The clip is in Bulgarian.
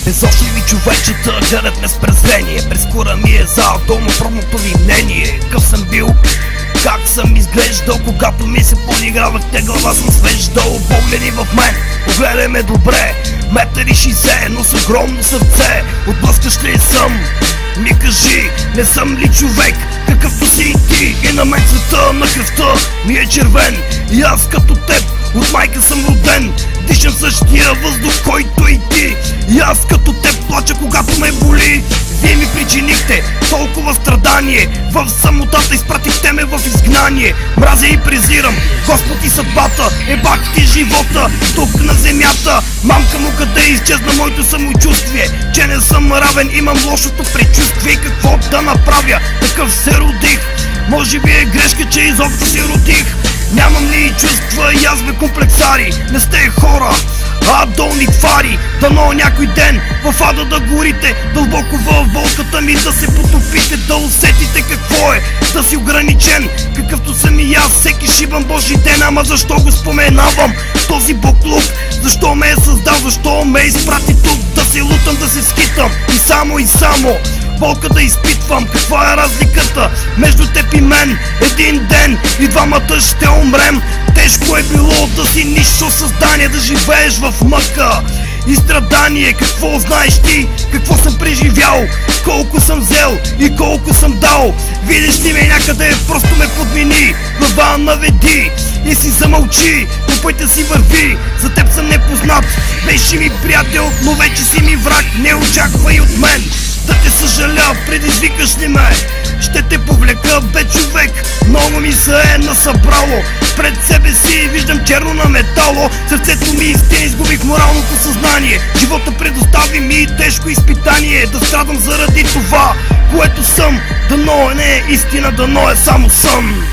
Безочливи човечета гледат ме с презрение. През кора ми е за долнопробното ви мнение. Къв съм бил, как съм изглеждал, когато ми се подигравахте, глава съм свеждал. Погледи в мен, погледай ме добре. 1,60 м, но с огромно сърце. Отблъскаш ли съм? Ми кажи, не съм ли човек, какъвто си и ти? И на мен цвета на кръвта ми е червен. И аз като теб от майка съм роден. Дишам същия въздух, който и ти. И аз като теб плача, когато ме боли. Вие ми причинихте толкова страдание. В самотата изпратихте ме в изгнание. Мразя и презирам Господ и съдбата. Ебах ти живота тук на земята. Мамка му, къде изчезна моето самочувствие? Че не съм равен, имам лошото предчувствие. Какво да направя? Такъв се родих. Може би е грешка, че изобщо се родих. Нямам ли чувства и аз бе комплексари? Не сте хора, а долни твари. Дано някой ден в ада да горите, дълбоко във вълката ми да се потопите. Да усетите какво е да си ограничен, какъвто съм и аз. Всеки шибан Божи ден, ама защо го споменавам? Този буклук, защо ме е създал? Защо ме изпрати тук? Да се лутам, да се скитам и само болка да изпитвам. Каква е разликата между теб и мен? Един ден и двамата ще умрем. Тежко е било да си нищо създание, да живееш в мъка и страдание. Какво знаеш ти? Какво съм преживял? Колко съм взел и колко съм дал? Видиш ли ме някъде, просто ме подмини. Глава наведи и си замълчи. По пътя си върви, за теб съм непознат. Беше ми приятел, но вече си ми враг. Не очаквай от мен да те съжаля, предизвикаш ли ме? Ще те повлека, бе човек. Много ми се е насъбрало. Пред себе си виждам черно на метало. Сърцето ми истина, изгубих моралното съзнание. Живота предостави ми тежко изпитание. Да страдам заради това, което съм. Дано не е истина, дано е само сън.